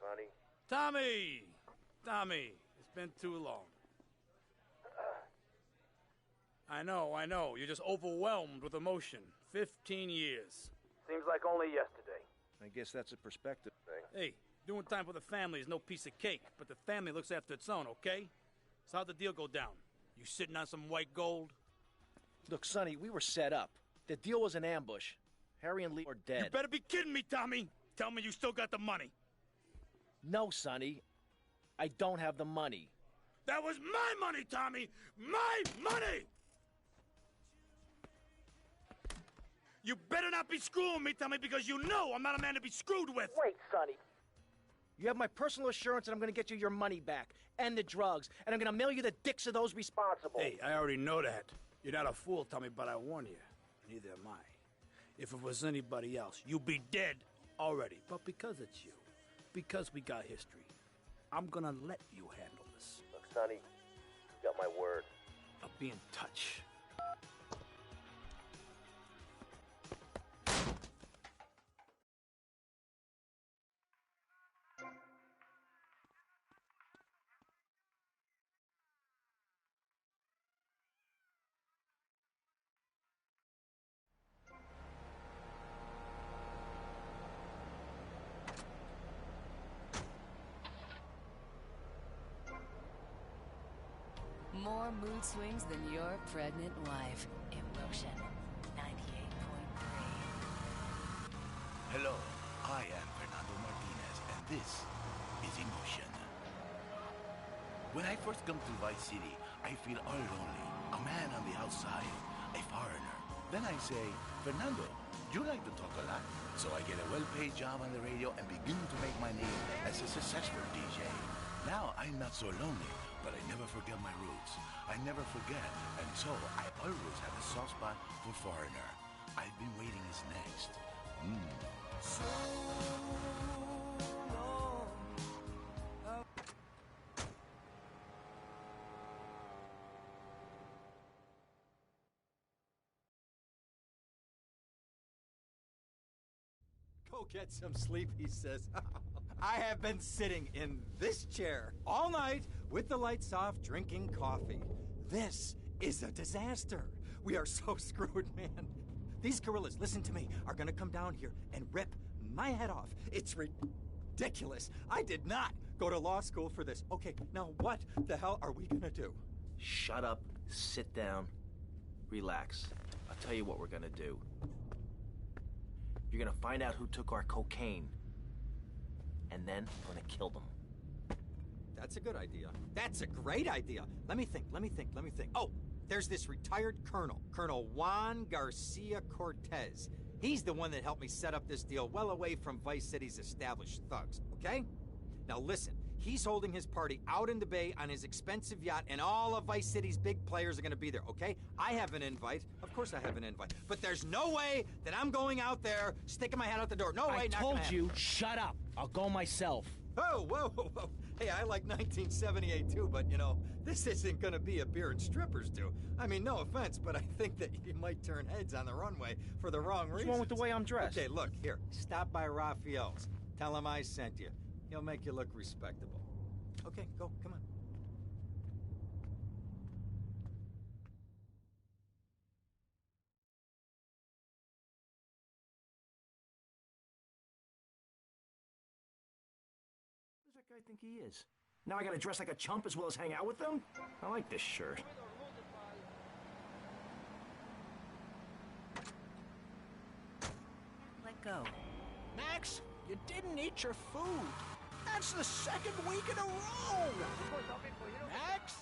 Sonny. Tommy, it's been too long. I know, you're just overwhelmed with emotion. 15 years. Seems like only yesterday. I guess that's a perspective thing. Hey, doing time for the family is no piece of cake, but the family looks after its own, okay? So how'd the deal go down? You sitting on some white gold? Look, Sonny, we were set up. The deal was an ambush. Harry and Lee are dead. You better be kidding me, Tommy! Tell me you still got the money. No, Sonny. I don't have the money. That was my money, Tommy! My money! You better not be screwing me, Tommy, because you know I'm not a man to be screwed with! Wait, Sonny. You have my personal assurance that I'm going to get you your money back, and the drugs, and I'm going to mail you the dicks of those responsible. Hey, I already know that. You're not a fool, Tommy, but I warn you, neither am I. If it was anybody else, you'd be dead already. But because it's you, because we got history, I'm gonna let you handle this. Look, Sonny, you got my word. I'll be in touch. More mood swings than your pregnant wife. Emotion 98.3. Hello, I am Fernando Martinez, and this is Emotion. When I first come to Vice City, I feel all lonely. A man on the outside, a foreigner. Then I say, Fernando, you like to talk a lot. So I get a well-paid job on the radio and begin to make my name as a successful DJ. Now I'm not so lonely, but I never forget my roots. I never forget, and so I always have a soft spot for foreigner. I've been waiting is next. So long. Go get some sleep, he says. I have been sitting in this chair all night with the lights off, drinking coffee. This is a disaster. We are so screwed, man. These gorillas, listen to me, are gonna come down here and rip my head off. It's ridiculous. I did not go to law school for this. Okay, now what the hell are we gonna do? Shut up, sit down, relax. I'll tell you what we're gonna do. You're gonna find out who took our cocaine. And then I'm gonna kill them. That's a good idea. That's a great idea. Let me think. Oh, there's this retired colonel, Colonel Juan Garcia Cortez. He's the one that helped me set up this deal well away from Vice City's established thugs, okay? Now listen, he's holding his party out in the bay on his expensive yacht, and all of Vice City's big players are gonna be there, okay? I have an invite. Of course I have an invite. But there's no way that I'm going out there sticking my head out the door. No way, I not told gonna happen. you, shut up. I'll go myself. Oh, whoa. Hey, I like 1978 too, but you know, this isn't gonna be a beer and strippers do. I mean, no offense, but I think that you might turn heads on the runway for the wrong reasons. What's wrong with the way I'm dressed? Okay, look, here, stop by Raphael's. Tell him I sent you. He'll make you look respectable. Okay, go, come on. Who does that guy think he is? Now I gotta dress like a chump as well as hang out with them? I like this shirt. Let go. Max, you didn't eat your food. That's the second week in a row. Max?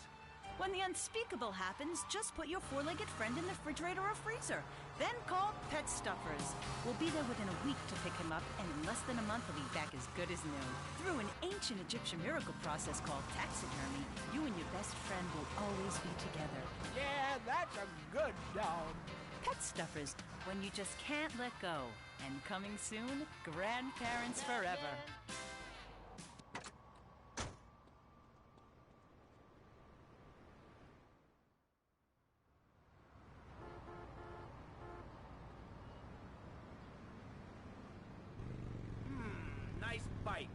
When the unspeakable happens, just put your four-legged friend in the refrigerator or freezer. Then call Pet Stuffers. We'll be there within a week to pick him up, and in less than a month he'll be back as good as new. Through an ancient Egyptian miracle process called taxidermy, you and your best friend will always be together. Yeah, that's a good dog. Pet Stuffers, when you just can't let go. And coming soon, Grandparents Forever. Nice bike.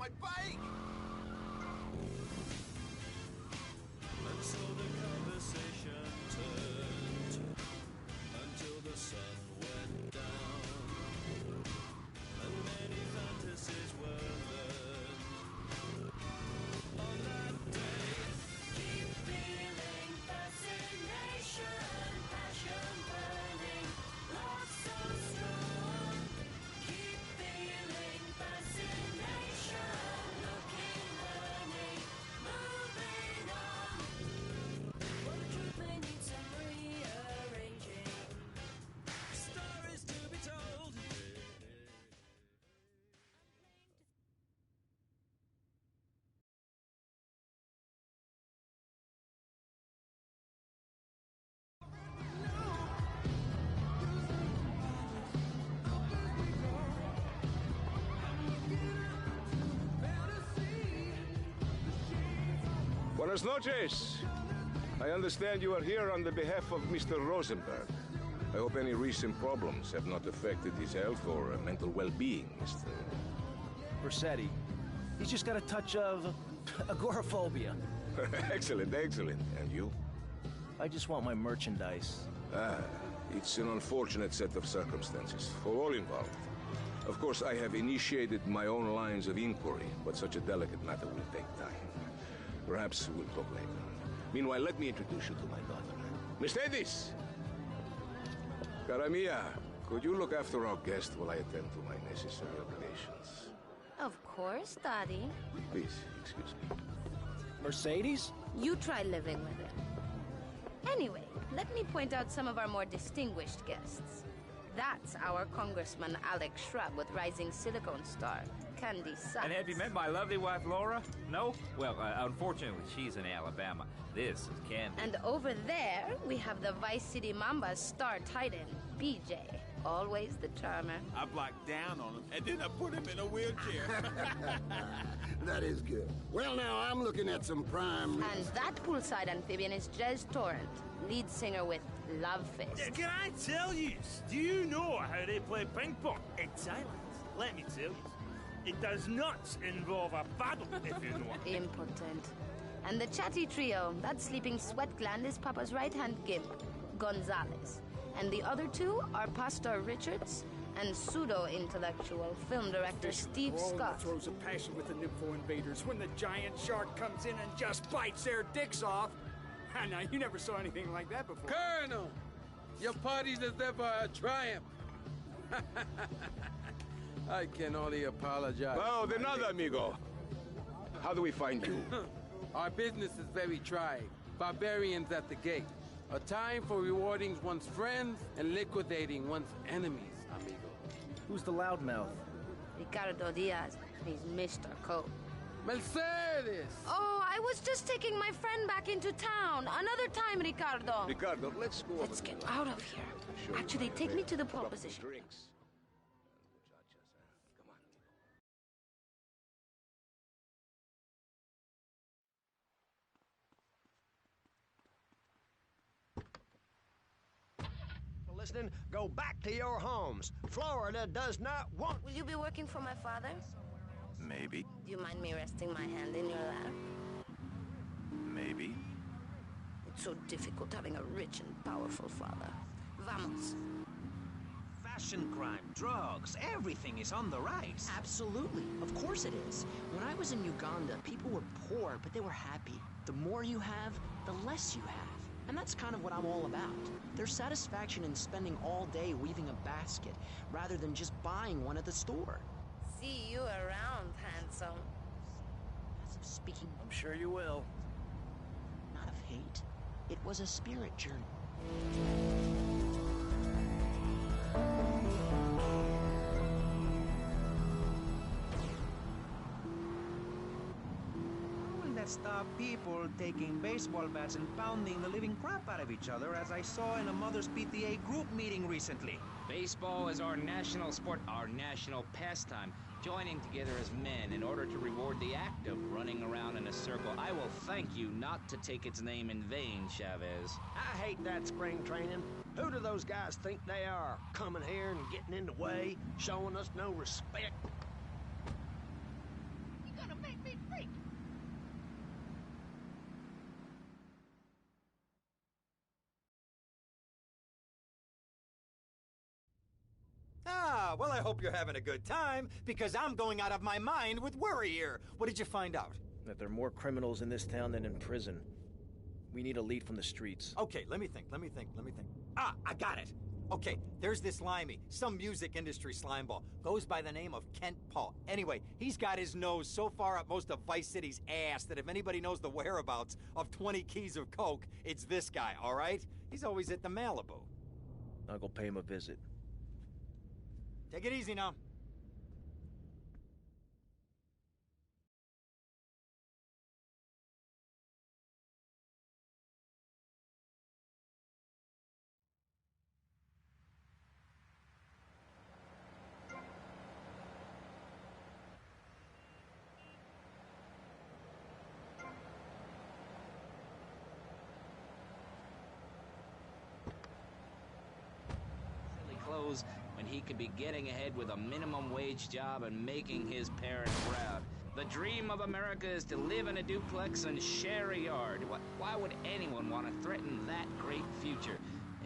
my bike! And so the conversation turned until the sun went down, and many fantasies were learned on that day. Keep feeling fascination, passion burning, love so strong. Keep feeling fascination, looking, learning, moving on. Well, the truth may need some rearranging. Stories to be told. Buenas noches. I understand you are here on the behalf of Mr. Rosenberg. I hope any recent problems have not affected his health or mental well-being, Mr. Vercetti. He's just got a touch of agoraphobia. Excellent, excellent. And you? I just want my merchandise. It's an unfortunate set of circumstances for all involved. Of course, I have initiated my own lines of inquiry, but such a delicate matter will take time. Perhaps we'll talk later. Meanwhile, let me introduce you to my daughter. Miss Edis! Cara mia, could you look after our guest while I attend to my necessary obligations? Of course, Daddy. Please, excuse me. Mercedes? You try living with it. Anyway, let me point out some of our more distinguished guests. That's our Congressman Alex Shrub with Rising Silicon Star, Candy Sykes. And have you met my lovely wife, Laura? No? Well, unfortunately, she's in Alabama. This is Candy. And over there, we have the Vice City Mamba's star titan, BJ. Always the charmer. I blocked down on him, and then I put him in a wheelchair. That is good. Well, now, I'm looking at some prime... And that poolside amphibian is Jez Torrent, lead singer with Love Fist. Can I tell you? Do you know how they play ping pong? It's islands. Let me tell you. It does not involve a paddle, if you know what. Impotent. And the chatty trio, that sleeping sweat gland is Papa's right-hand gimp, Gonzalez. And the other two are Pastor Richards and pseudo-intellectual film director Steve Scott. Throws a passion with the Nympho invaders when the giant shark comes in and just bites their dicks off. Now, you never saw anything like that before. Colonel! Your party deserve a triumph. I can only apologize. Oh, de nada, amigo. How do we find you? Our business is very trying. Barbarians at the gate. A time for rewarding one's friends and liquidating one's enemies, amigo. Who's the loudmouth? Ricardo Diaz. He's Mr. Cope. Mercedes! Oh, I was just taking my friend back into town. Another time, Ricardo. Ricardo, let's go. Let's get out of here. Actually, take me to the pole position. Drinks. Listening, go back to your homes. Florida does not want... Will you be working for my father? Maybe. Do you mind me resting my hand in your lap? Maybe. It's so difficult having a rich and powerful father. Vamos. Fashion crime, drugs, everything is on the rise. Absolutely. Of course it is. When I was in Uganda, people were poor, but they were happy. The more you have, the less you have. And that's kind of what I'm all about. There's satisfaction in spending all day weaving a basket, rather than just buying one at the store. See you around, handsome. As of speaking... I'm sure you will. Not of hate. It was a spirit journey. Stop people taking baseball bats and pounding the living crap out of each other, as I saw in a Mother's PTA group meeting recently. Baseball is our national sport, our national pastime. Joining together as men in order to reward the act of running around in a circle. I will thank you not to take its name in vain, Chavez. I hate that spring training. Who do those guys think they are? Coming here and getting in the way, showing us no respect. Well, I hope you're having a good time, because I'm going out of my mind with worry here. What did you find out? That there are more criminals in this town than in prison. We need a lead from the streets. Okay, let me think. Ah, I got it. Okay, there's this Limey, some music industry slimeball. Goes by the name of Kent Paul. Anyway, he's got his nose so far up most of Vice City's ass that if anybody knows the whereabouts of 20 keys of coke, it's this guy, all right? He's always at the Malibu. I'll go pay him a visit. Take it easy now. Clothes when he could be getting ahead with a minimum wage job and making his parents proud. The dream of America is to live in a duplex and share a yard. Why would anyone want to threaten that great future?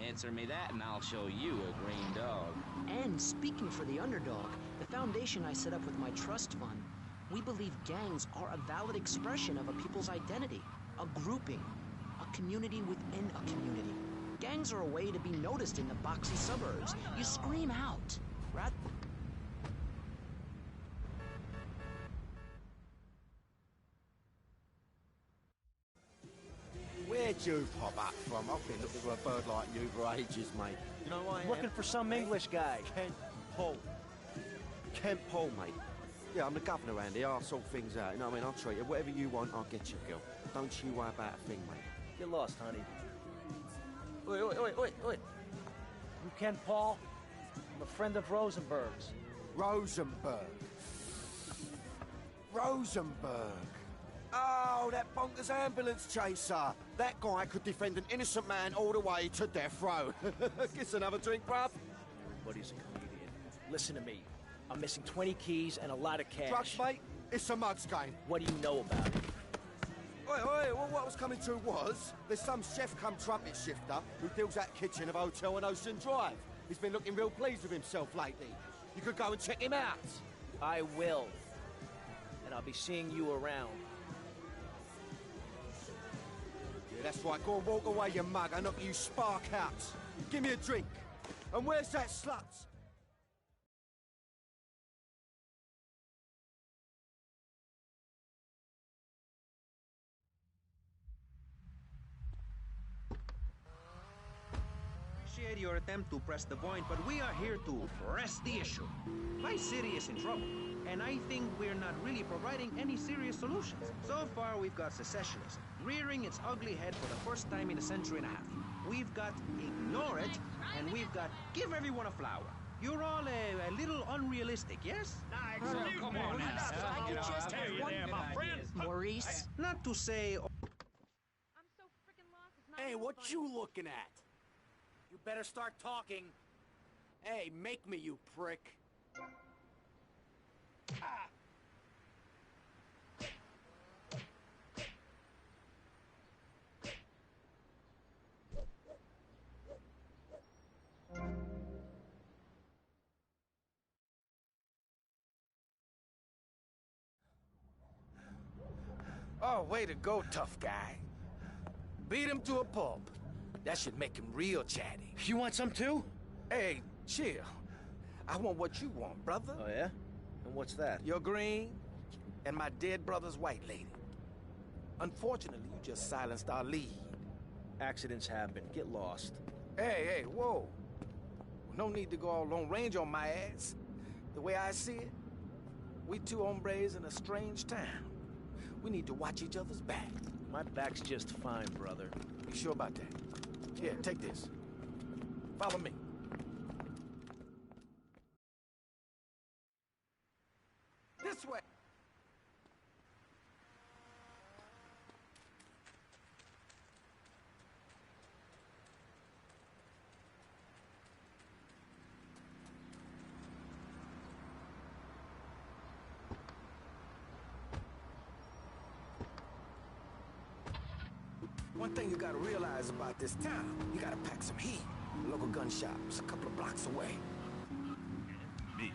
Answer me that and I'll show you a green dog. And speaking for the underdog, the foundation I set up with my trust fund, we believe gangs are a valid expression of a people's identity, a grouping, a community within a community. Gangs are a way to be noticed in the boxy suburbs. You scream out, right? Where'd you pop up from? I've been looking for a bird like you for ages, mate. You know why I am? Looking for some English guy. Kent Paul. Kent Paul, mate. Yeah, I'm the governor around here. I'll sort things out. You know what I mean? I'll treat you. Whatever you want, I'll get you, girl. Don't you worry about a thing, mate. Get lost, honey. Oi. You Ken Paul? I'm a friend of Rosenberg's. Rosenberg. Oh, that bonkers ambulance chaser. That guy could defend an innocent man all the way to death row. Get another drink, bruv. Everybody's a comedian. Listen to me. I'm missing 20 keys and a lot of cash. Drugs, mate? It's a mugs game. What do you know about it? Well, what I was coming to was, there's some chef come trumpet shifter who deals that kitchen of a hotel on Ocean Drive. He's been looking real pleased with himself lately. You could go and check him out. I will. And I'll be seeing you around. Yeah, that's right. Go and walk away, you mug. I knock you spark out. Give me a drink. And where's that slut? Appreciate your attempt to press the point, but we are here to press the issue. Vice City is in trouble, and I think we're not really providing any serious solutions. So far, we've got secessionism rearing its ugly head for the first time in a century and a half. We've got ignore it, and we've got give everyone a flower. You're all a little unrealistic, yes? Come on now. Maurice? Not to say... Hey, what you looking at? You better start talking. Hey, make me, you prick. Ah. Oh, way to go, tough guy. Beat him to a pulp. That should make him real chatty. You want some too? Hey, chill. I want what you want, brother. Oh, yeah? And what's that? Your green and my dead brother's white lady. Unfortunately, you just silenced our lead. Accidents happen. Get lost. Hey, whoa. No need to go all Lone Ranger on my ass. The way I see it, we two hombres in a strange town. We need to watch each other's back. My back's just fine, brother. You sure about that? Here, take this. Follow me. This way. One thing you gotta realize about this town, you gotta pack some heat. The local gun shop's a couple of blocks away. Me,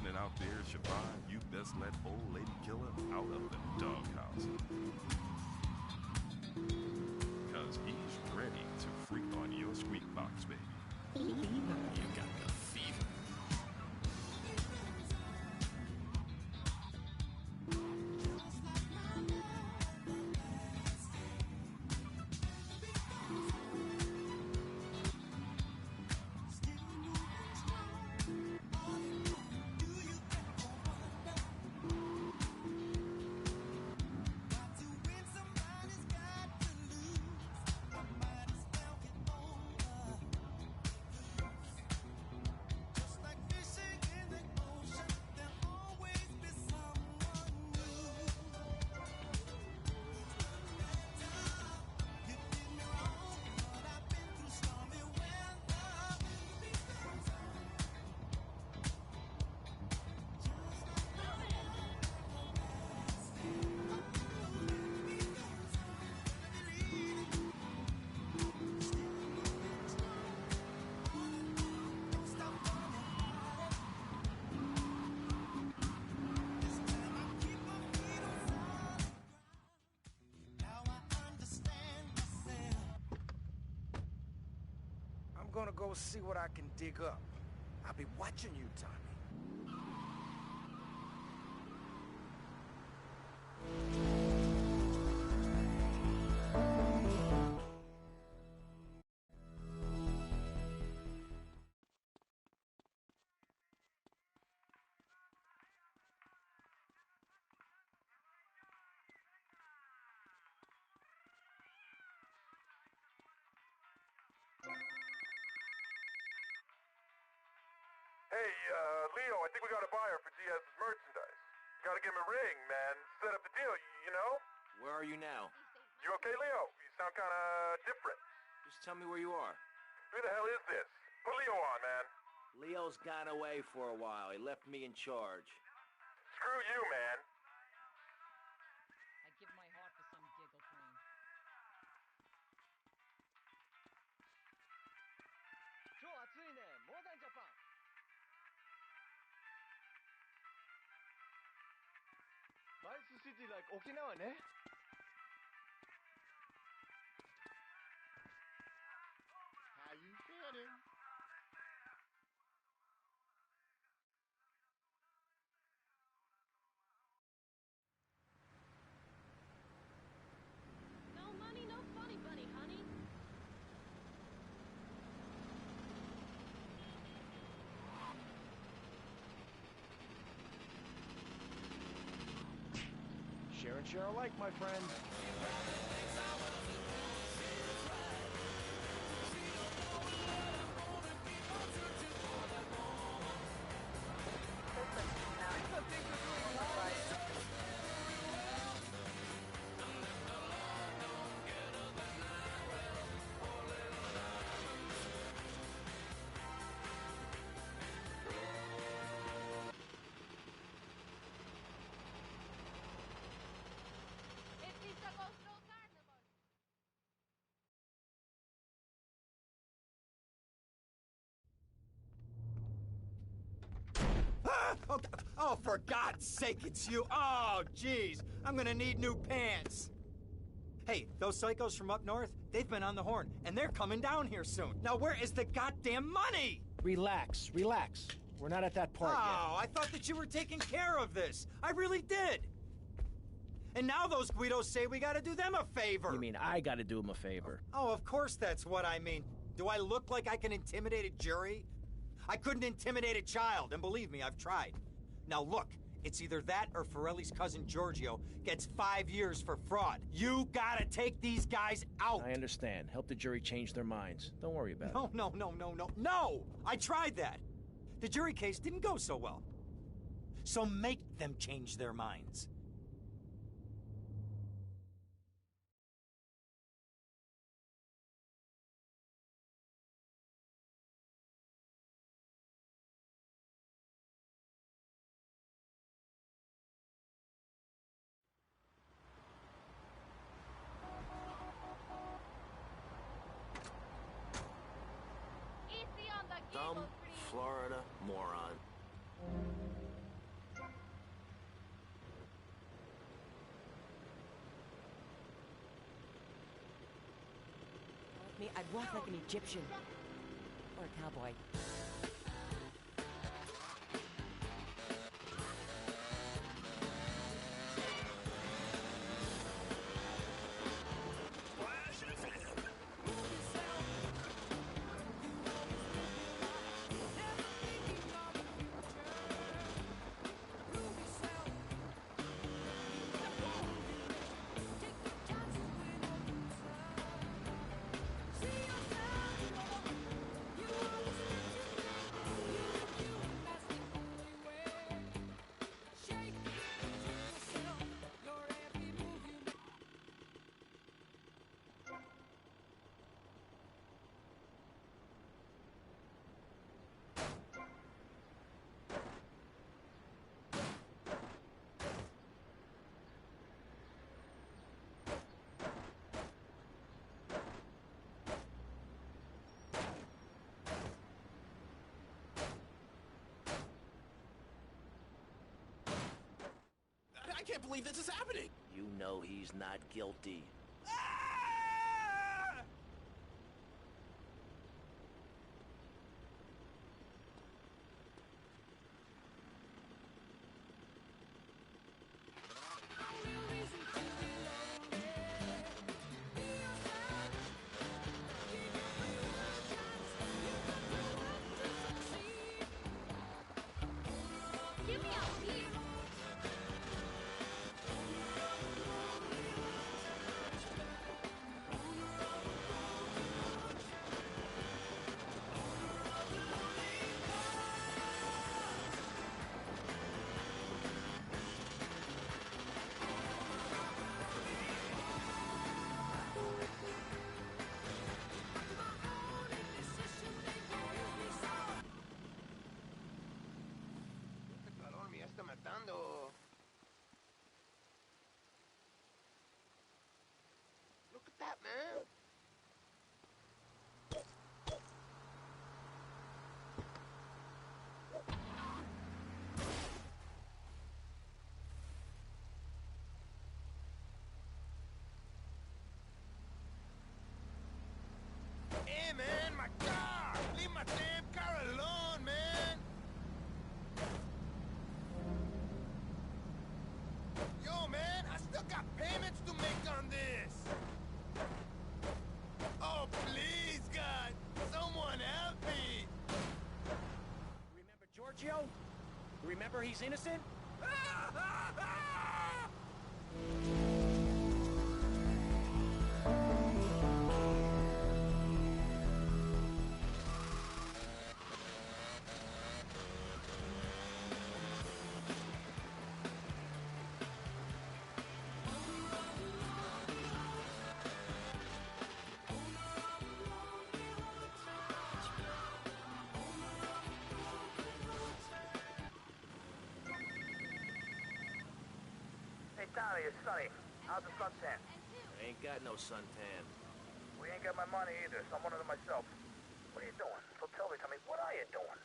listening out there, Siobhan, you best let old lady killer out of the doghouse. Cause he's ready to freak on your squeak box, baby. You got the fever. I'm gonna go see what I can dig up. I'll be watching you, Tommy. Hey, Leo, I think we got a buyer for Diaz's merchandise. Gotta give him a ring, man. Set up the deal, you know? Where are you now? You okay, Leo? You sound kinda different. Just tell me where you are. Who the hell is this? Put Leo on, man. Leo's gone away for a while. He left me in charge. Screw you, man. I'd give my heart for some giggle train. Vice City like Okinawa, ne? How you feeling? No money, no funny bunny, honey. Share and share alike, my friend. Oh, for God's sake, it's you. Oh, jeez. I'm gonna need new pants. Hey, those psychos from up north, they've been on the horn, and they're coming down here soon. Now, where is the goddamn money? Relax, relax. We're not at that part yet. Oh, I thought that you were taking care of this. I really did. And now those Guidos say we gotta do them a favor. You mean I gotta do him a favor? Oh, of course that's what I mean. Do I look like I can intimidate a jury? I couldn't intimidate a child, and believe me, I've tried. Now look, it's either that or Forelli's cousin Giorgio gets 5 years for fraud. You gotta take these guys out. I understand. Help the jury change their minds. Don't worry about it. No! I tried that. The jury case didn't go so well. So make them change their minds. Dumb Florida moron. I'd walk like an Egyptian. Or a cowboy. I can't believe this is happening. You know he's not guilty. Look at that, man. Hey, man, my car! Leave my damn car alone, man! Yo, man, I still got payments to make on this! Oh, please, God! Someone help me! Remember Giorgio? Remember he's innocent? Hey, Tommy, it's Sonny. How's the suntan? I ain't got no suntan. We ain't got my money either, so I'm one of them myself. What are you doing? So tell me, Tommy, what are you doing?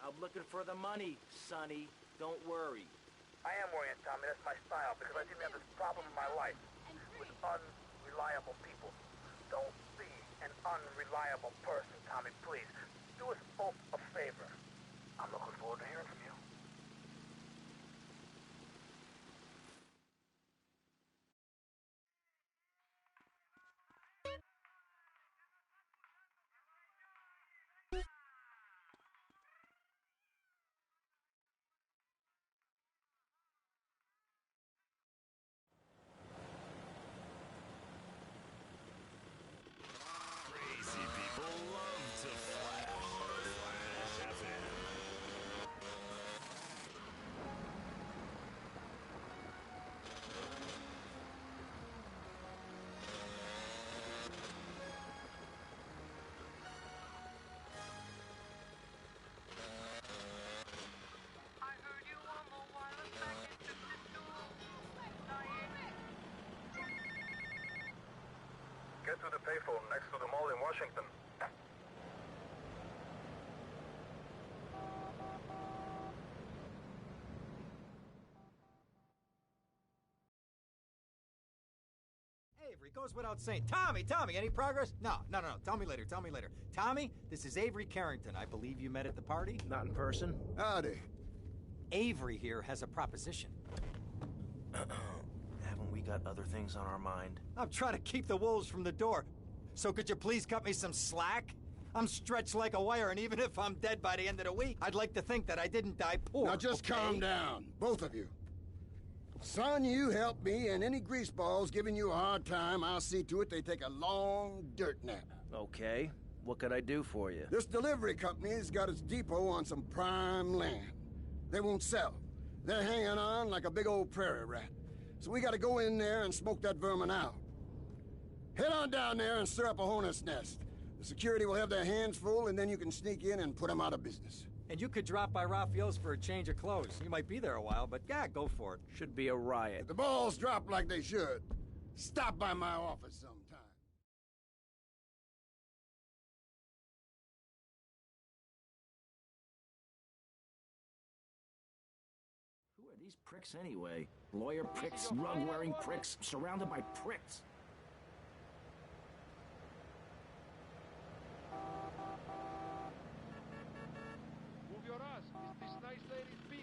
I'm looking for the money, Sonny. Don't worry. I am worrying, Tommy. That's my style, because I seem to have this problem in my life with unreliable people. Don't be an unreliable person, Tommy, please. Do us both a favor. I'm looking forward to hearing from you. Crazy people love to flash. Flash FM. Get to the payphone next to the mall in Washington. Avery. Goes without saying. Tommy, any progress? No. Tell me later. Tommy, this is Avery Carrington. I believe you met at the party? Not in person? Howdy. Avery here has a proposition. Haven't we got other things on our mind? I'm trying to keep the wolves from the door. So could you please cut me some slack? I'm stretched like a wire, and even if I'm dead by the end of the week, I'd like to think that I didn't die poor. Now just calm down, both of you. Son, you help me, and any greaseballs giving you a hard time, I'll see to it they take a long dirt nap. Okay. What can I do for you? This delivery company's got its depot on some prime land. They won't sell. They're hanging on like a big old prairie rat. So we gotta go in there and smoke that vermin out. Head on down there and stir up a hornet's nest. The security will have their hands full, and then you can sneak in and put them out of business. And you could drop by Raphael's for a change of clothes. You might be there a while, but yeah, go for it. Should be a riot. If the balls drop like they should, stop by my office sometime. Who are these pricks anyway? Lawyer pricks, rug-wearing pricks, surrounded by pricks. Move your ass. Is this nice lady's bill?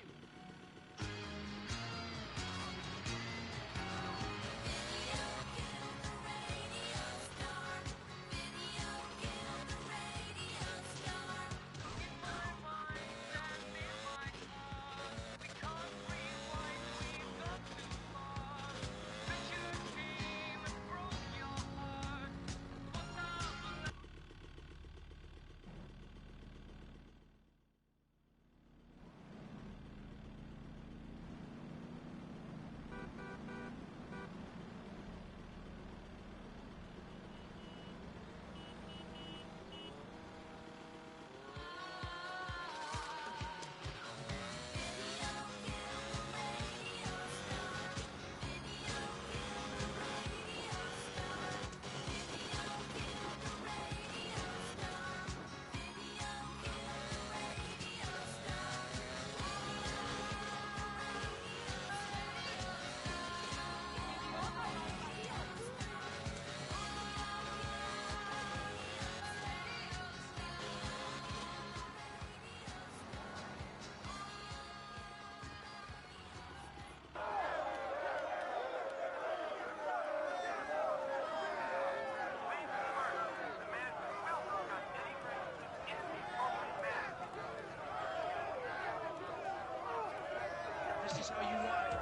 This is how you want it.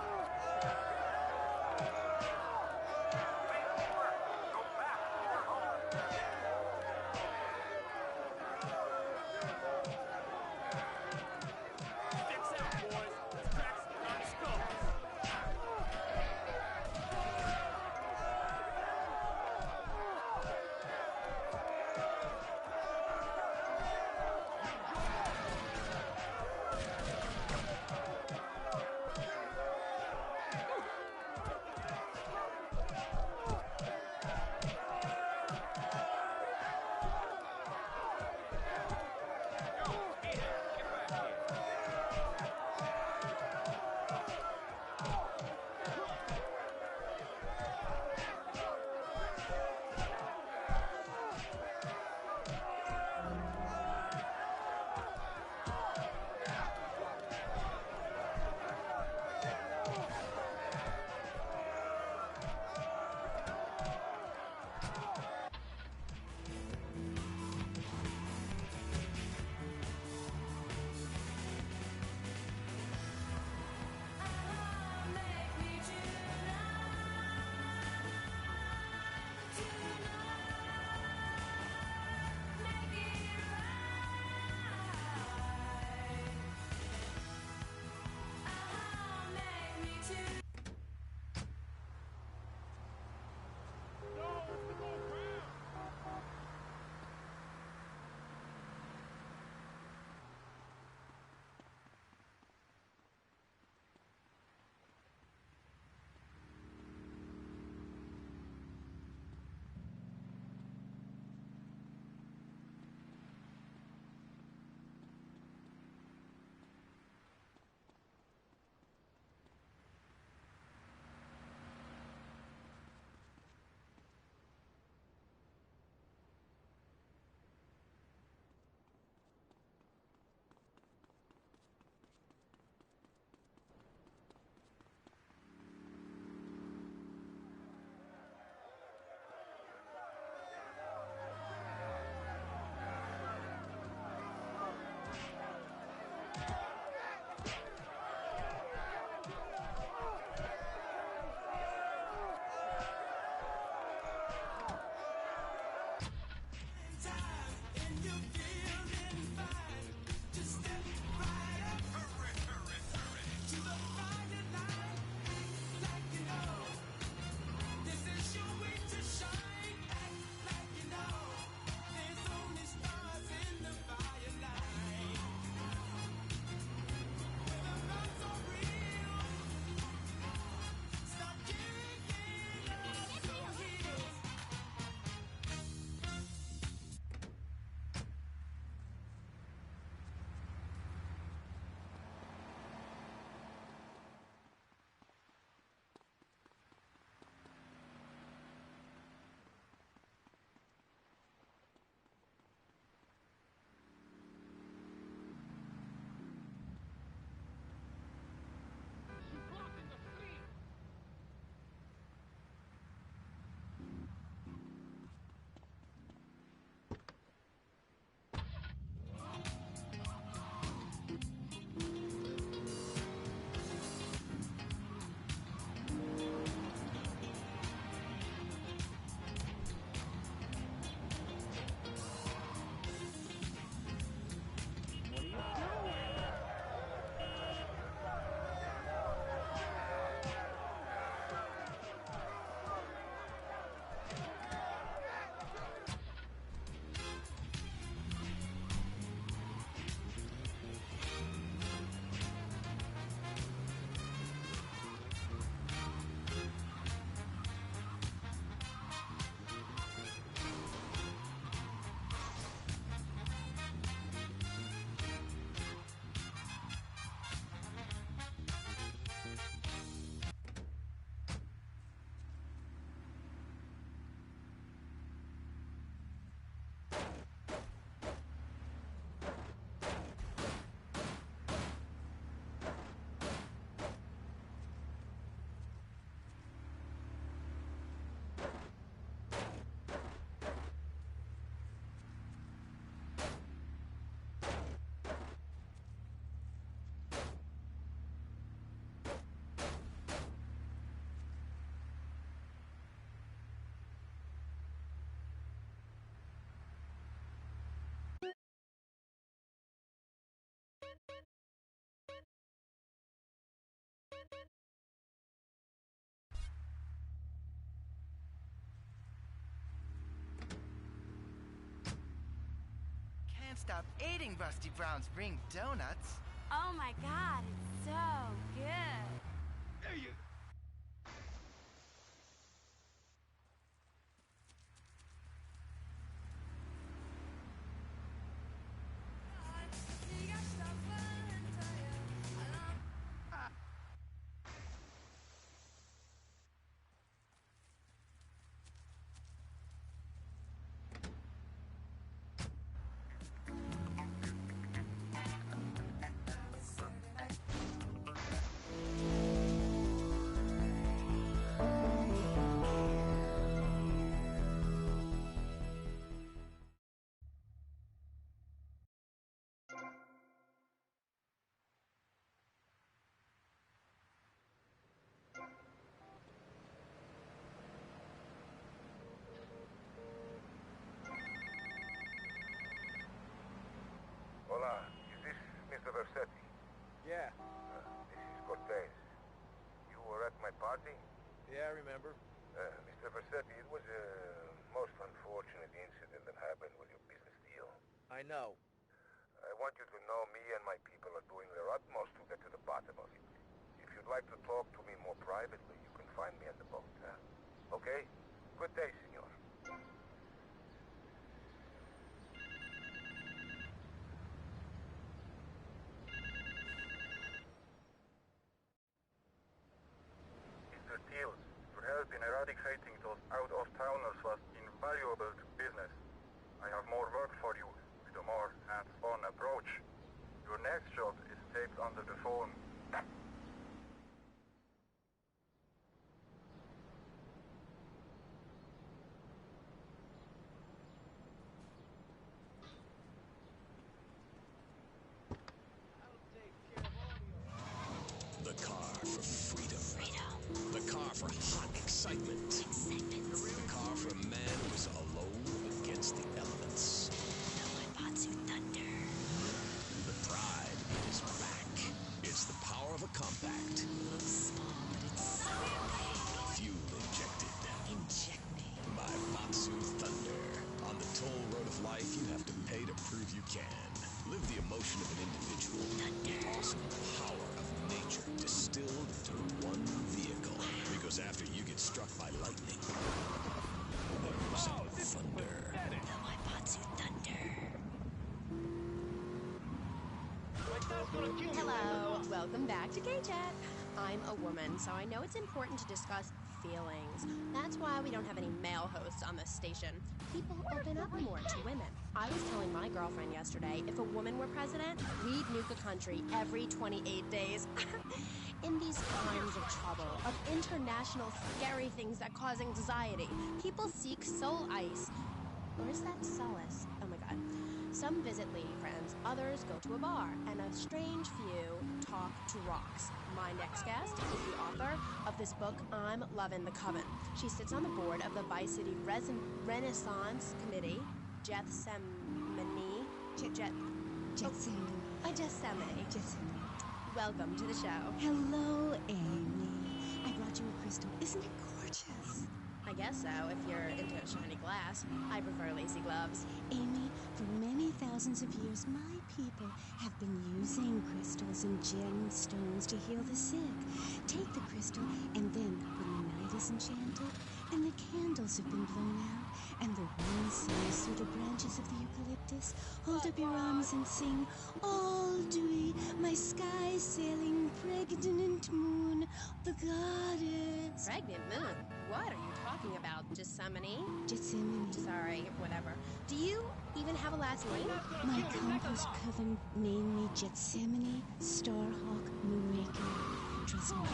stop eating Rusty Brown's ring donuts. Oh my god, it's so good. There you... Hola, is this Mr. Versetti? Yeah. This is Cortez. You were at my party? Yeah, I remember. Mr. Versetti, it was a most unfortunate incident that happened with your business deal. I know. I want you to know me and my people are doing their utmost to get to the bottom of it. If you'd like to talk to me more privately, you can find me at the boat, huh? Okay? Good day, senor. Mr. Teals, your help in eradicating those out-of-towners was invaluable to business. I have more work for you, with a more hands-on approach. Your next job is taped under the phone. The car for freedom. The car for hot excitement. The car for a man who is alone against the elements. Tomoipatsu Thunder. The pride is back. It's the power of a compact. Looks small, but it's so big. Fuel injected. Inject me. By Patsu Thunder. On the toll road of life, you have to pay to prove you can. Live the emotion of an individual. The awesome power of nature distilled into one vehicle. Because after you get struck by lightning, there's thunder. Tomoipatsu Thunder. Hello, welcome back to K-Chat. I'm a woman, so I know it's important to discuss feelings. That's why we don't have any male hosts on this station. People open up more to women. I was telling my girlfriend yesterday, if a woman were president, we'd nuke a country every 28 days. In these times of trouble, of international scary things that cause anxiety, people seek soul ice. Or is that solace? Oh my god. Some visit lady friends, others go to a bar, and a strange few talk to rocks. My next guest is the author of this book, I'm Lovin' the Coven. She sits on the board of the Vice City Renaissance Committee, Gethsemane. Gethsemane. Welcome to the show. Hello, Amy. I brought you a crystal. Isn't it gorgeous? I guess so, if you're into shiny glass. I prefer lacy gloves. Amy, for many thousands of years, my people have been using crystals and gemstones to heal the sick. Take the crystal, and then when the night is enchanted, and the candles have been blown out, and the wind sighs through the branches of the eucalyptus, hold up your arms and sing, all dewy, my sky-sailing pregnant moon, the goddess. Pregnant moon? What are you talking about? Gethsemane. Sorry, whatever. Do you even have a last name? My compost coven named me Gethsemane Starhawk Moonraker. Trust me,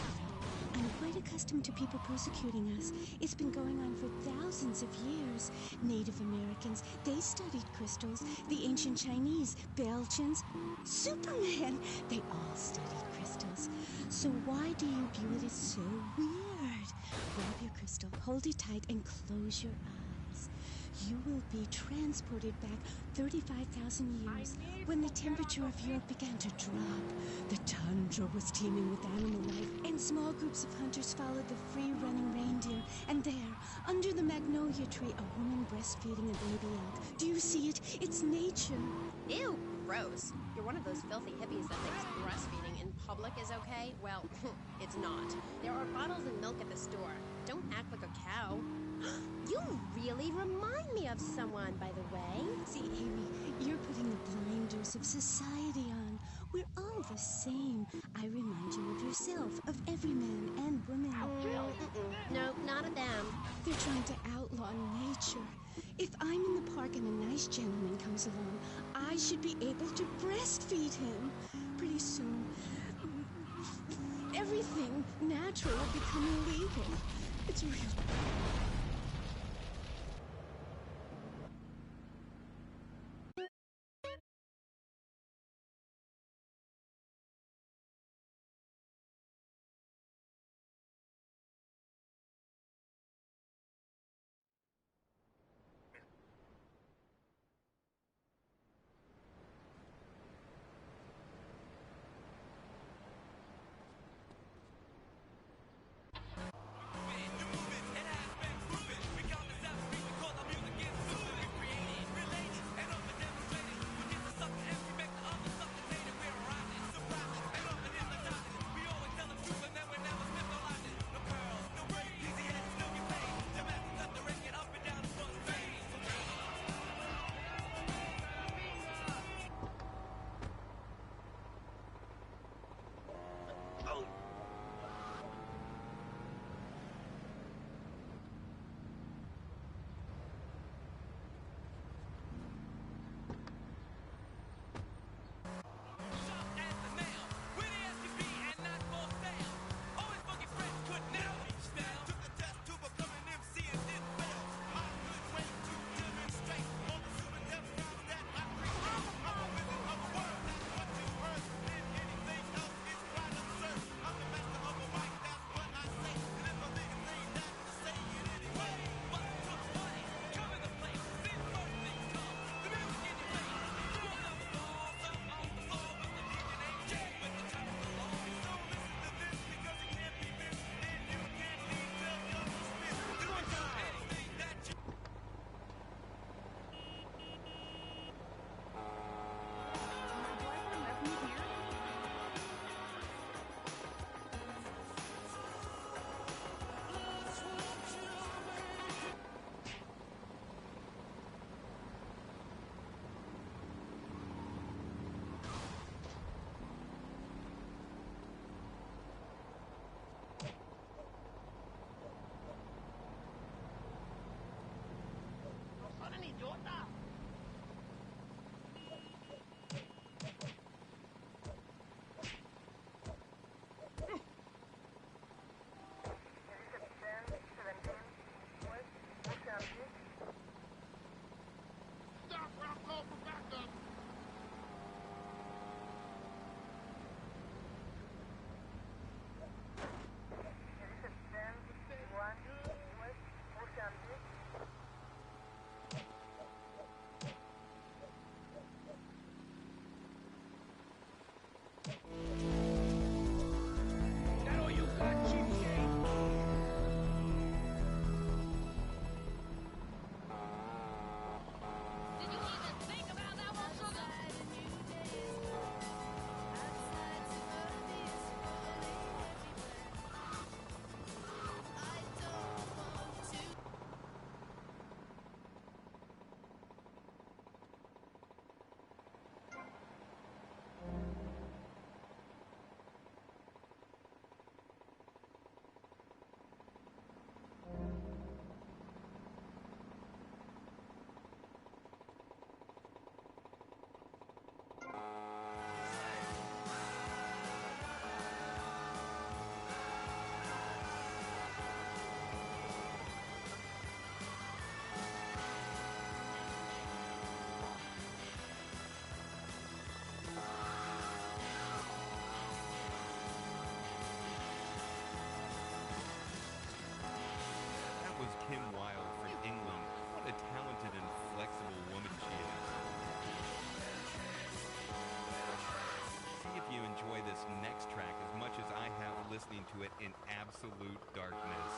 I'm quite accustomed to people persecuting us. It's been going on for thousands of years. Native Americans, they studied crystals. The ancient Chinese, Belgians, Superman, they all studied crystals. So why do you view it as so weird? Grab your crystal, hold it tight, and close your eyes. You will be transported back 35,000 years when the temperature of Europe began to drop. The tundra was teeming with animal life, and Small groups of hunters followed the free-running reindeer, and there, under the magnolia tree, a woman breastfeeding a baby elk. Do you see it? It's nature. Ew, gross. You're one of those filthy hippies that thinks breastfeeding in public is okay? Well, it's not. There are bottles of milk at the store. Don't act like a cow. You really remind me of someone, by the way. See, Amy, you're putting the blinders of society on. We're all the same. I remind you of yourself, of every man and woman. No, not of them. They're trying to outlaw nature. If I'm in the park and a nice gentleman comes along, I should be able to breastfeed him. Pretty soon, everything natural will become illegal. It's real. listening to it in absolute darkness.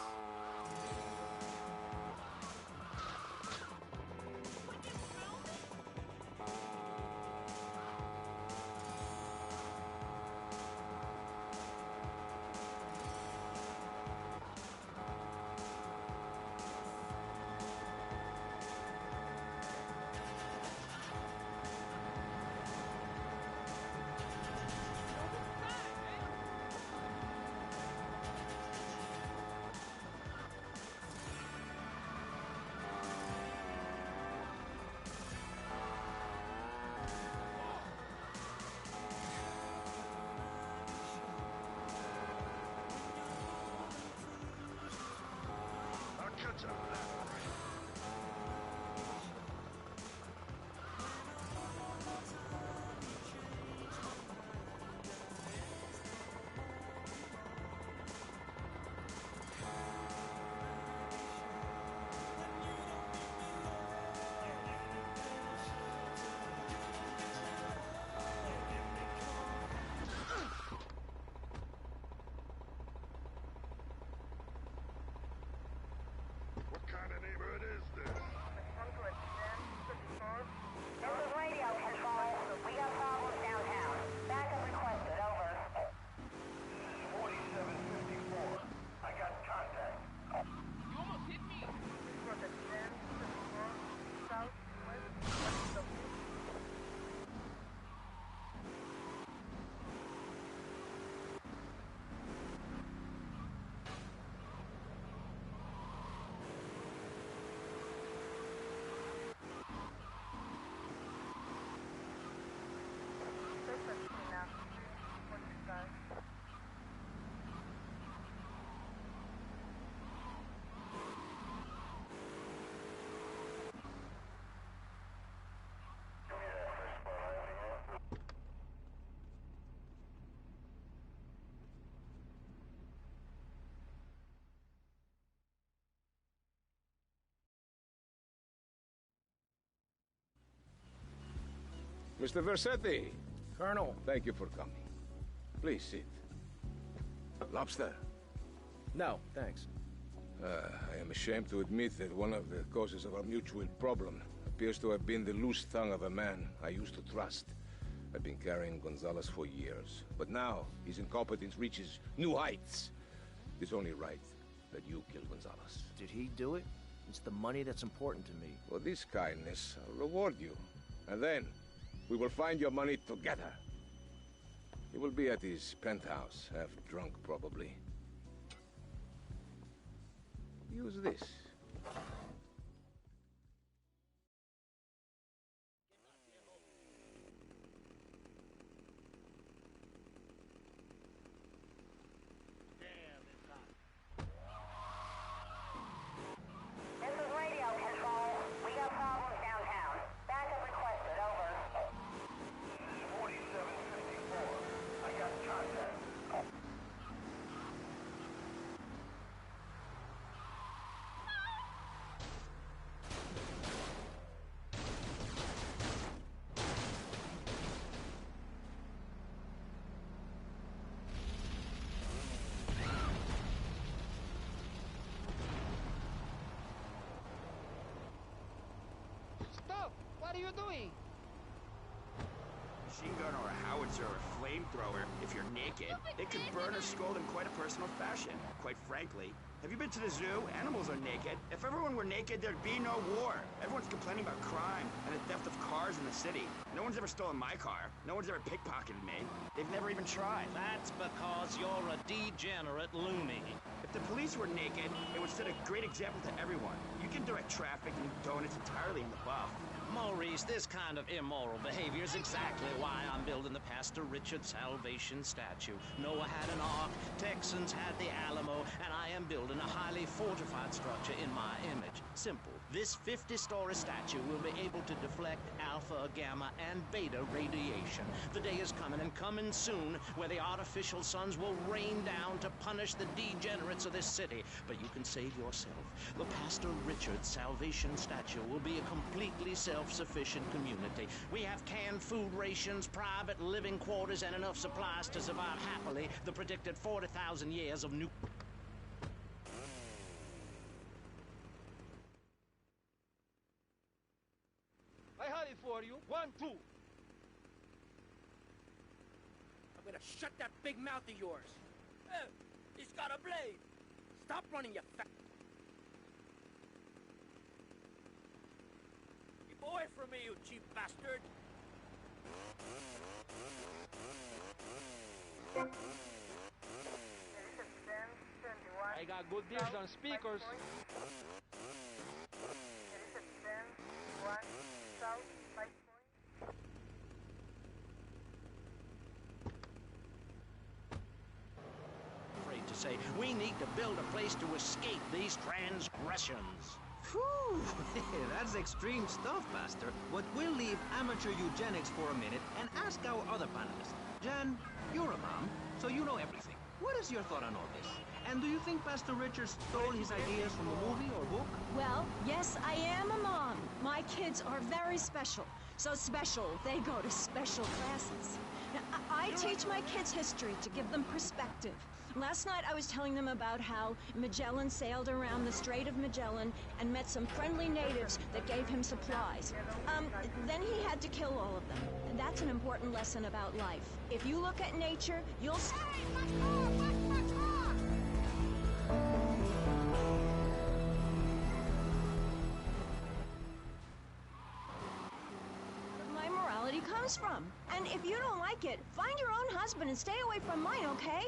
Mr. Versetti. Colonel. Thank you for coming. Please sit. Lobster? No, thanks. I am ashamed to admit that one of the causes of our mutual problem appears to have been the loose tongue of a man I used to trust. I've been carrying Gonzalez for years, but now his incompetence reaches new heights. It's only right that you kill Gonzalez. Did he do it? It's the money that's important to me. For this kindness, I'll reward you. And then, we will find your money together. He will be at his penthouse, half drunk probably. Use this. Stop! What are you doing? Machine gun or a howitzer or a flamethrower, if you're naked, it could burn or scald in quite a personal fashion. Quite frankly, have you been to the zoo? Animals are naked. If everyone were naked, there'd be no war. Everyone's complaining about crime and the theft of cars in the city. No one's ever stolen my car. No one's ever pickpocketed me. They've never even tried. That's because you're a degenerate loony. If the police were naked, it would set a great example to everyone. You can direct traffic and donuts entirely in the buff. Maurice, this kind of immoral behavior is exactly why I'm building the Pastor Richard Salvation statue. Noah had an ark, Texans had the Alamo, and I am building a highly fortified structure in my image. Simple. This 50-story statue will be able to deflect alpha, gamma, and beta radiation. The day is coming, and coming soon, where the artificial suns will rain down to punish the degenerates of this city. But you can save yourself. The Pastor Richard Salvation statue will be a completely self self-sufficient community. We have canned food rations, private living quarters, and enough supplies to survive happily the predicted 40,000 years of new... I have it for you. 1, 2. I'm gonna shut that big mouth of yours. He's got a blade. Stop running, you fat... Keep away from me, you cheap bastard. I got good deals on speakers. Afraid to say, we need to build a place to escape these transgressions. Whew, that's extreme stuff, Pastor. But we'll leave amateur eugenics for a minute and ask our other panelists. Jan, you're a mom, so you know everything. What is your thought on all this? And do you think Pastor Richards stole his ideas from a movie or book? Well, yes, I am a mom. My kids are very special. So special, they go to special classes. Now, I teach my kids history to give them perspective. Last night I was telling them about how Magellan sailed around the Strait of Magellan and met some friendly natives that gave him supplies. Then he had to kill all of them. And that's an important lesson about life. If you look at nature, you'll see... My morality comes from. And if you don't like it, find your own husband and stay away from mine, okay?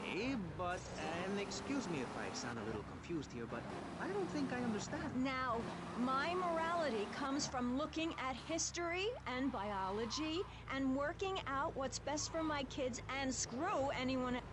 Okay, but, and excuse me if I sound a little confused here, but I don't think I understand. Now, my morality comes from looking at history and biology and working out what's best for my kids and screw anyone else.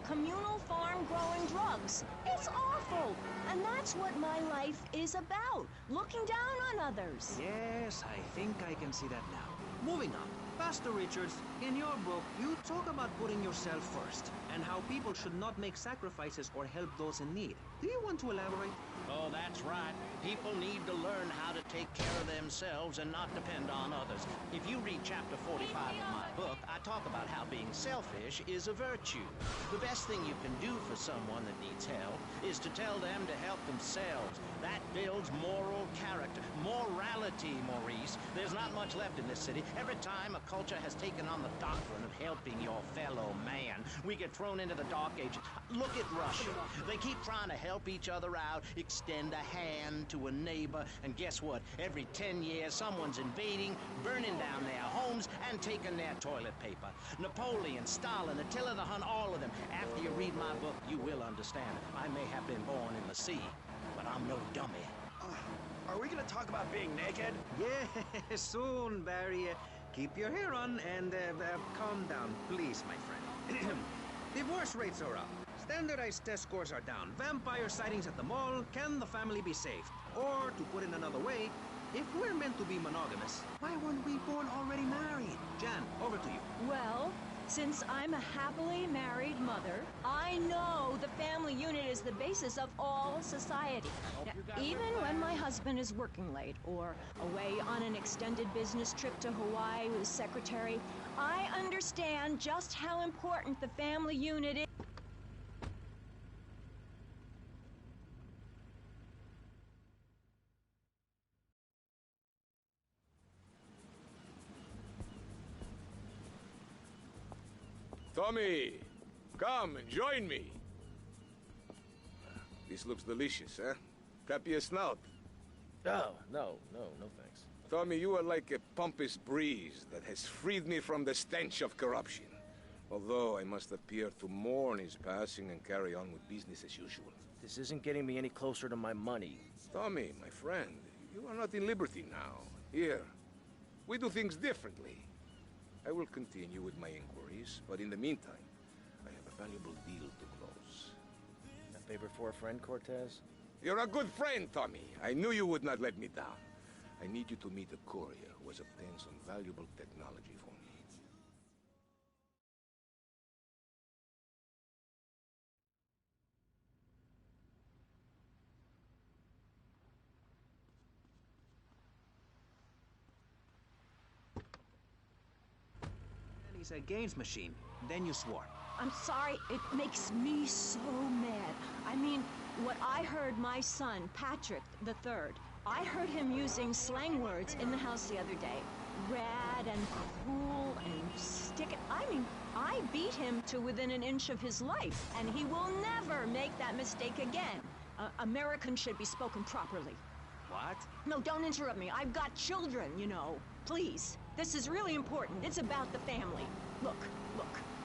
Communal farm growing drugs. It's awful. And that's what my life is about. Looking down on others. Yes, I think I can see that now. Moving on. Pastor Richards, in your book, you talk about putting yourself first and how people should not make sacrifices or help those in need. Do you want to elaborate? Oh, that's right. People need to learn how to take care of themselves and not depend on others. If you read chapter 45 of my book, I talk about how being selfish is a virtue. The best thing you can do for someone that needs help is to tell them to help themselves. That builds moral character. Morality, Maurice. There's not much left in this city. Every time a culture has taken on the doctrine of helping your fellow man, we get thrown into the Dark Ages. Look at Russia. They keep trying to help each other out, extend a hand to a neighbor, and guess what? Every 10 years, someone's invading, burning down their homes, and taking their toilet paper. Napoleon, Stalin, Attila the Hun, all of them. After you read my book, you will understand. I may have been born in the sea, but I'm no dummy. Are we gonna talk about being naked? Yeah, soon, Barry. Keep your hair on and calm down, please, my friend. Divorce rates are up. Standardized test scores are down. Vampire sightings at the mall. Can the family be saved? Or, to put it another way, if we're meant to be monogamous, why weren't we born already married? Jan, over to you. Well, since I'm a happily married mother, I know the family unit is the basis of all society. Now, even when my husband is working late or away on an extended business trip to Hawaii with his secretary, I understand just how important the family unit is. Tommy, come and join me. This looks delicious, huh? Tap your snout. Oh, no thanks. Tommy, you are like a pompous breeze that has freed me from the stench of corruption. Although I must appear to mourn his passing and carry on with business as usual. This isn't getting me any closer to my money. Tommy, my friend, you are not in Liberty now. Here, we do things differently. I will continue with my inquiries, but in the meantime, I have a valuable deal to close. A favor for a friend, Cortez? You're a good friend, Tommy. I knew you would not let me down. I need you to meet a courier who has obtained some valuable technology for me. He's a games machine. Then you swore. I'm sorry, it makes me so mad. I mean, what I heard my son, Patrick III, I heard him using slang words in the house the other day. Rad and cool and stick it. I mean, I beat him to within an inch of his life, and he will never make that mistake again. Americans should be spoken properly. What? No, don't interrupt me. I've got children, you know. Please. This is really important. It's about the family. Look.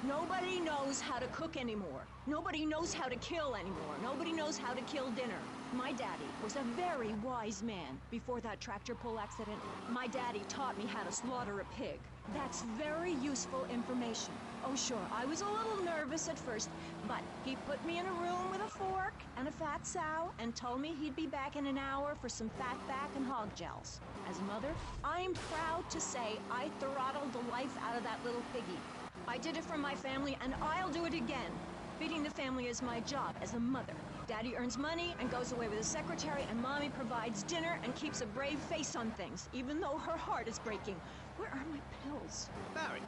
Nobody knows how to cook anymore. Nobody knows how to kill anymore. Nobody knows how to kill dinner. My daddy was a very wise man before that tractor pull accident. My daddy taught me how to slaughter a pig. That's very useful information. Oh, sure, I was a little nervous at first, but he put me in a room with a fork and a fat sow and told me he'd be back in an hour for some fat back and hog gels. As a mother, I'm proud to say I throttled the life out of that little piggy. I did it for my family, and I'll do it again. Feeding the family is my job as a mother. Daddy earns money and goes away with his secretary, and Mommy provides dinner and keeps a brave face on things, even though her heart is breaking. Where are my pills? Barry,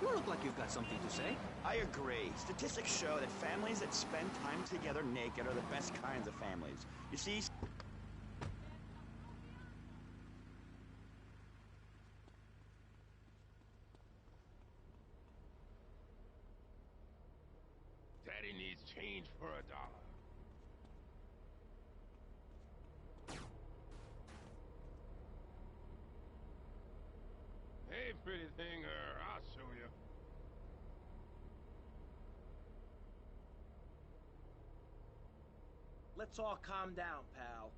you look like you've got something to say. I agree. Statistics show that families that spend time together naked are the best kinds of families. You see... Daddy needs change for $1. Hey, pretty thing, I'll show you. Let's all calm down, pal.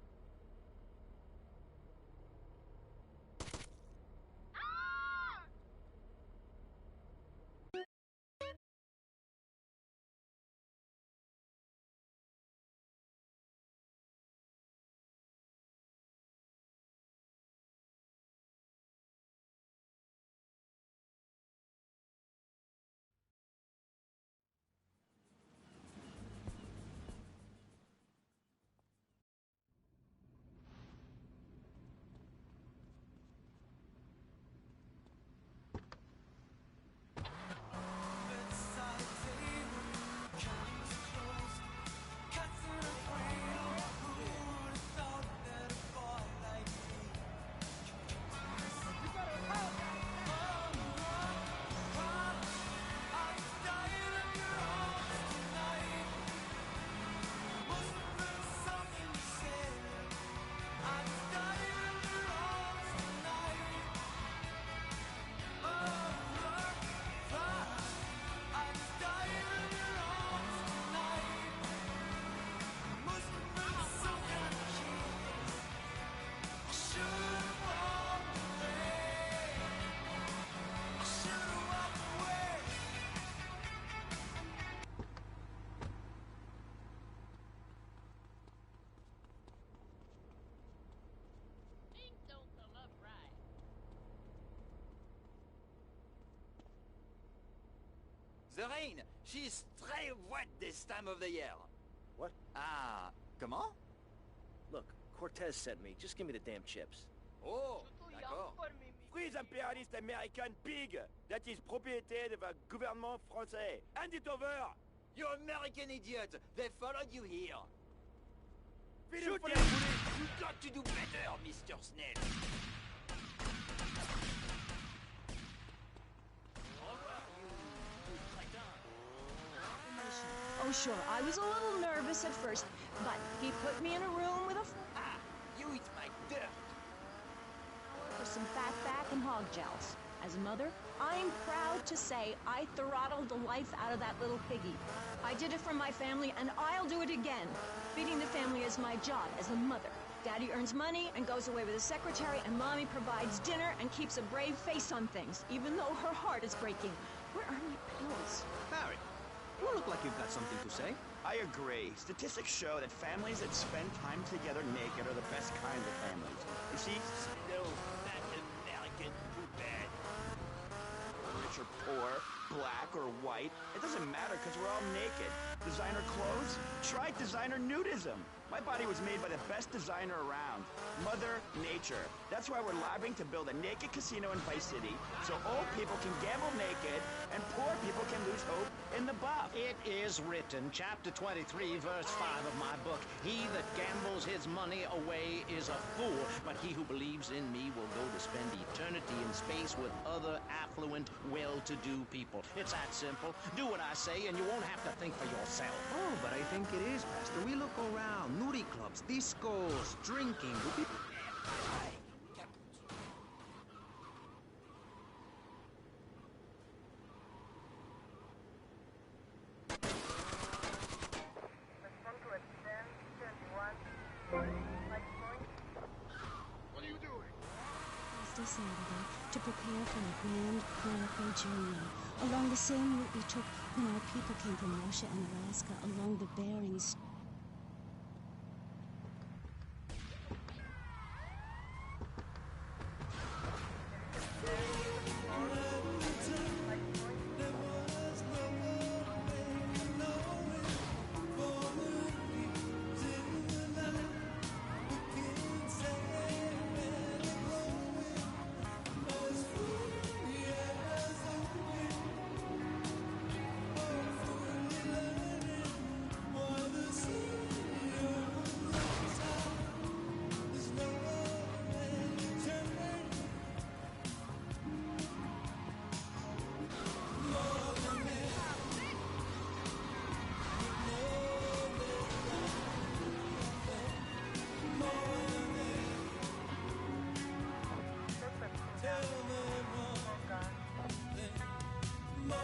The rain, she's très wet this time of the year. What? Ah, comment? Look, Cortez sent me. Just give me the damn chips. Oh, d'accord. Freeze impérialiste American pig! That is propriété de the gouvernement français. Hand it over! You American idiot! They followed you here. Shoot him! You got to do better, Mr. Snell. Oh, sure, I was a little nervous at first, but he put me in a room with a... Ah, you eat my dirt. for some fat back and hog gels. As a mother, I'm proud to say I throttled the life out of that little piggy. I did it for my family, and I'll do it again. Feeding the family is my job as a mother. Daddy earns money and goes away with his secretary, and Mommy provides dinner and keeps a brave face on things, even though her heart is breaking. Where are my pills? Barry, you look like you've got something to say. I agree. Statistics show that families that spend time together naked are the best kind of families. You see, No, not American. Too bad. rich or poor, black or white, it doesn't matter because we're all naked. Designer clothes? Try designer nudism. My body was made by the best designer around, Mother Nature. That's why we're lobbying to build a naked casino in Vice City so old people can gamble naked and poor people can lose hope in the buff. It is written, chapter 23, verse 5 of my book, he that gambles his money away is a fool, but he who believes in me will go to spend eternity in space with other affluent, well-to-do people. It's that simple. Do what I say and you won't have to think for yourself. Oh, but I think it is, Pastor. We look around. Nudie clubs, discos, drinking. Do people... What are you doing? Thursday, Saturday, to prepare for a grand clerical journey along the same route we took when our people came from Russia and Alaska, along the Bering Strait. More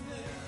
than